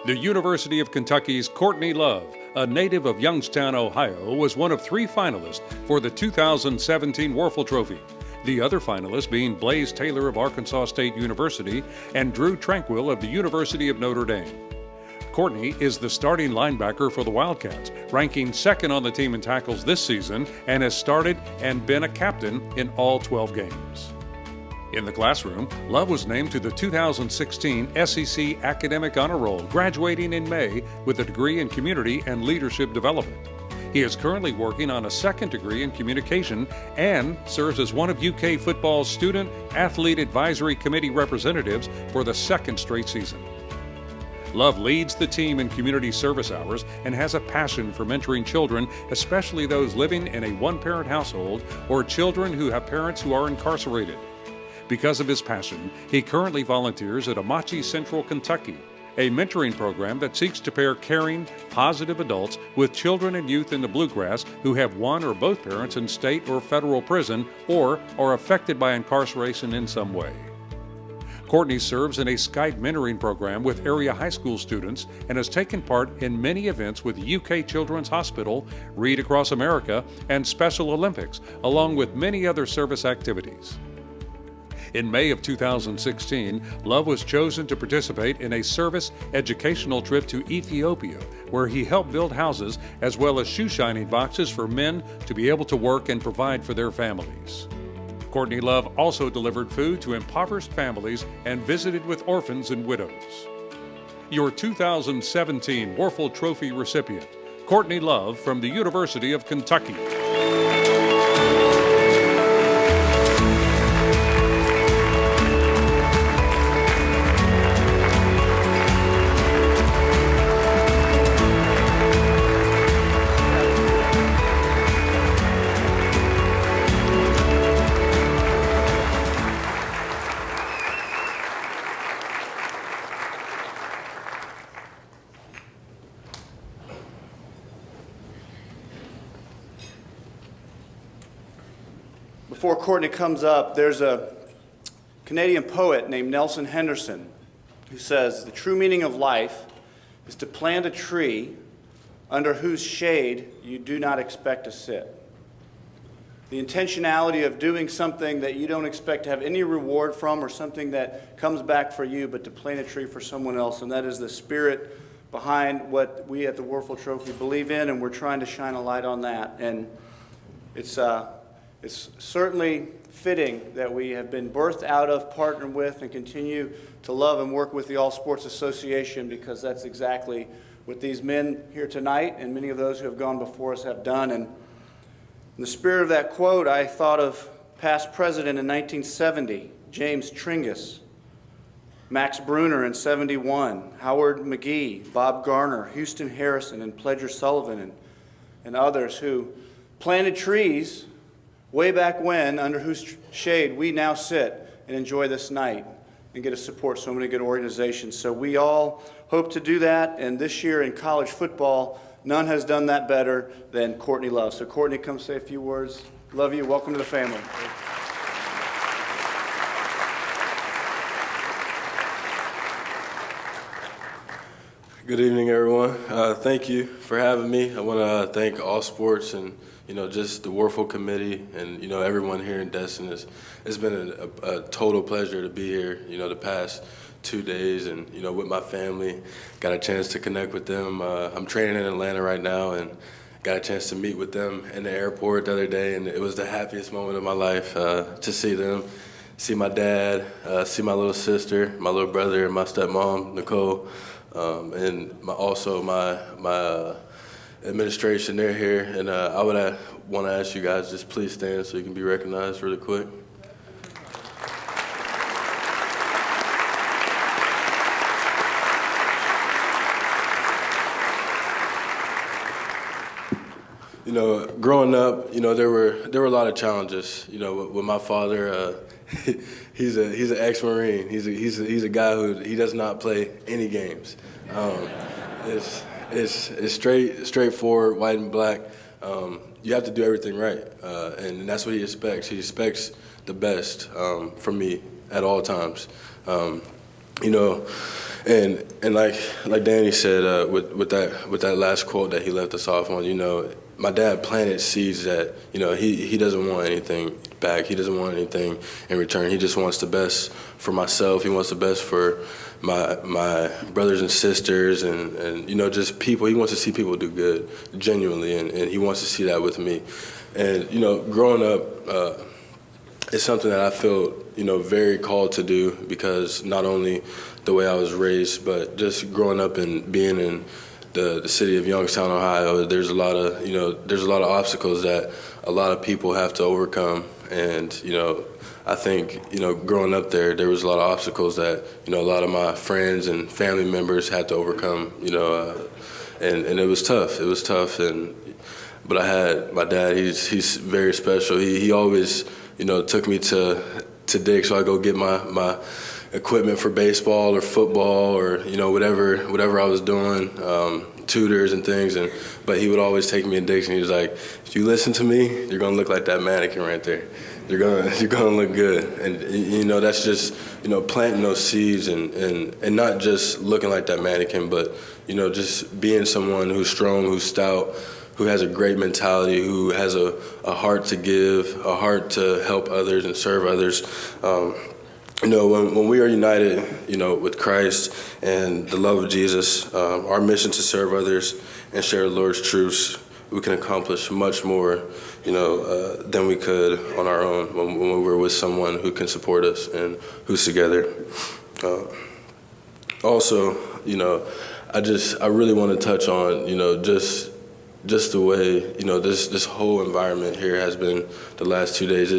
The University of Kentucky's Courtney Love, a native of Youngstown, Ohio, was one of 3 finalists for the 2017 Wuerffel Trophy. The other finalists being Blaze Taylor of Arkansas State University and Drew Tranquil of the University of Notre Dame. Courtney is the starting linebacker for the Wildcats, ranking 2nd on the team in tackles this season, and has started and been a captain in all 12 games. In the classroom, Love was named to the 2016 SEC Academic Honor Roll, graduating in May with a degree in Community and Leadership Development. He is currently working on a 2nd degree in Communication and serves as one of UK football's Student Athlete Advisory Committee representatives for the 2nd straight season. Love leads the team in community service hours and has a passion for mentoring children, especially those living in a one-parent household or children who have parents who are incarcerated. Because of his passion, he currently volunteers at Amachi Central, Kentucky, a mentoring program that seeks to pair caring, positive adults with children and youth in the Bluegrass who have one or both parents in state or federal prison or are affected by incarceration in some way. Courtney serves in a Skype mentoring program with area high school students and has taken part in many events with UK Children's Hospital, Read Across America, and Special Olympics, along with many other service activities. In May of 2016, Love was chosen to participate in a service educational trip to Ethiopia, where he helped build houses as well as shoe shining boxes for men to be able to work and provide for their families. Courtney Love also delivered food to impoverished families and visited with orphans and widows. Your 2017 Wuerffel Trophy recipient, Courtney Love from the University of Kentucky. Before Courtney comes up, there's a Canadian poet named Nelson Henderson who says, "The true meaning of life is to plant a tree under whose shade you do not expect to sit." The intentionality of doing something that you don't expect to have any reward from or something that comes back for you, but to plant a tree for someone else, and that is the spirit behind what we at the Wuerffel Trophy believe in, and we're trying to shine a light on that. And it's certainly fitting that we have been birthed out of, partnered with, and continue to love and work with the All Sports Association, because that's exactly what these men here tonight and many of those who have gone before us have done. And in the spirit of that quote, I thought of past president in 1970, James Tringus, Max Bruner in 71, Howard McGee, Bob Garner, Houston Harrison, and Pledger Sullivan, and others who planted trees way back when, under whose shade we now sit and enjoy this night and get to support so many good organizations. So we all hope to do that, and this year in college football, none has done that better than Courtney Love. So Courtney, come say a few words. Love you. Welcome to the family. Good evening, everyone. Thank you for having me. I want to thank All Sports and just the Wuerffel Committee and, everyone here in Destin. It's been a total pleasure to be here, the past 2 days and, with my family. Got a chance to connect with them. I'm training in Atlanta right now and got a chance to meet with them in the airport the other day, and it was the happiest moment of my life to see them, see my dad, see my little sister, my little brother, and my stepmom, Nicole, and my administration, they're here, and I would want to ask you guys just please stand so you can be recognized really quick. Growing up, there were a lot of challenges. With my father, he's an ex-Marine. He's a guy who he does not play any games. It's straightforward, white and black. You have to do everything right, and that's what he expects. He expects the best from me at all times. And like Danny said, with that last quote that he left us off on, my dad planted seeds that, he doesn't want anything back. He doesn't want anything in return. He just wants the best for myself. He wants the best for my brothers and sisters and just people. He wants to see people do good, genuinely, and he wants to see that with me. And, growing up, it's something that I feel, very called to do, because not only the way I was raised, but just growing up and being in the city of Youngstown, Ohio, there's a lot of obstacles that a lot of people have to overcome. And, I think, growing up there was a lot of obstacles that, a lot of my friends and family members had to overcome, and it was tough. It was tough. But I had my dad, he's very special. He always, took me to Dick's so I go get my equipment for baseball or football or, whatever I was doing, tutors and things. But he would always take me to Dick's, and he was like, if you listen to me, you're going to look like that mannequin right there. You're gonna look good. And, that's just, planting those seeds and not just looking like that mannequin, but, just being someone who's strong, who's stout, who has a great mentality, who has a heart to give, a heart to help others and serve others. When we are united, with Christ and the love of Jesus, our mission to serve others and share the Lord's truths, we can accomplish much more, than we could on our own when we're with someone who can support us and who's together. Also, I really want to touch on, just the way, this whole environment here has been the last 2 days.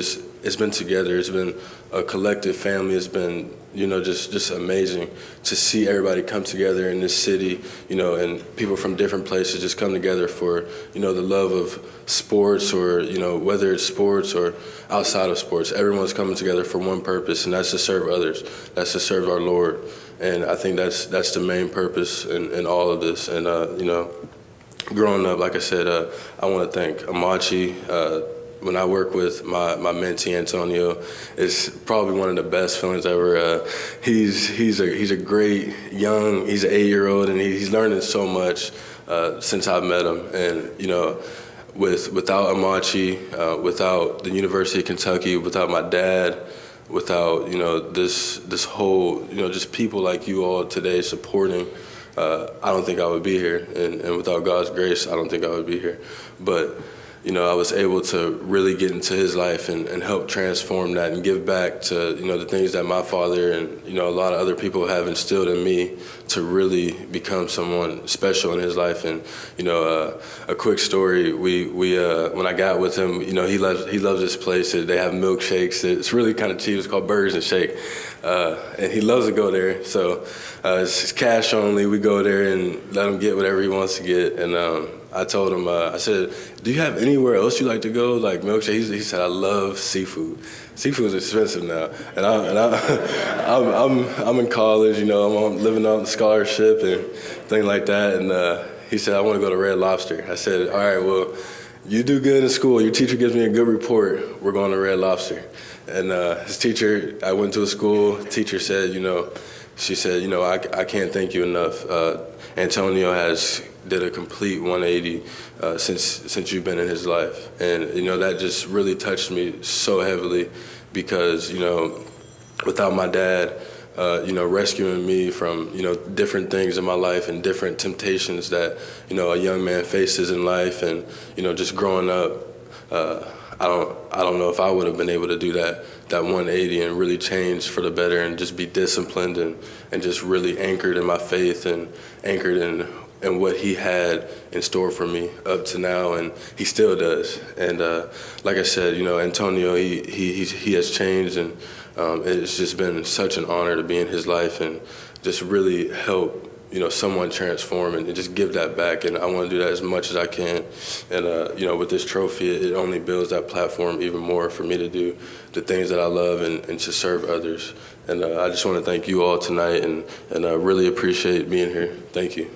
It's been together. It's been a collective family. It's been, just amazing to see everybody come together in this city, and people from different places just come together for, the love of sports or, whether it's sports or outside of sports. Everyone's coming together for one purpose, and that's to serve others. That's to serve our Lord. And I think that's the main purpose in all of this. And, growing up, like I said, I want to thank Amachi. When I work with my mentee Antonio, it's probably one of the best feelings ever. He's a great he's an 8-year-old, and he's learning so much since I've met him. And without Amachi, without the University of Kentucky, without my dad, without this whole just people like you all today supporting. I don't think I would be here, and without God's grace, I don't think I would be here. But, I was able to really get into his life and help transform that and give back to, the things that my father and, a lot of other people have instilled in me to really become someone special in his life. And, a quick story, we when I got with him, he loves this place. They have milkshakes. It's really kind of cheap. It's called Burgers and Shake. And he loves to go there. So it's cash only. We go there and let him get whatever he wants to get. And I told him, I said, do you have anywhere else you like to go, like milkshake? He said, I love seafood. Seafood is expensive now. And I'm in college, I'm living on scholarship and things like that. And he said, I want to go to Red Lobster. I said, all right, well, you do good in school. Your teacher gives me a good report. We're going to Red Lobster. And his teacher, I went to a school, teacher said, she said, I can't thank you enough. Antonio did a complete 180 since you've been in his life. And, that just really touched me so heavily because, without my dad, rescuing me from, different things in my life and different temptations that, a young man faces in life and, just growing up, I don't know if I would have been able to do that 180 and really change for the better and just be disciplined and just really anchored in my faith and anchored in what he had in store for me up to now, and he still does. And like I said, Antonio, he has changed, and it's just been such an honor to be in his life and just really help someone transform and just give that back. And I want to do that as much as I can. And, with this trophy, it only builds that platform even more for me to do the things that I love and to serve others. And I just want to thank you all tonight and I really appreciate being here. Thank you.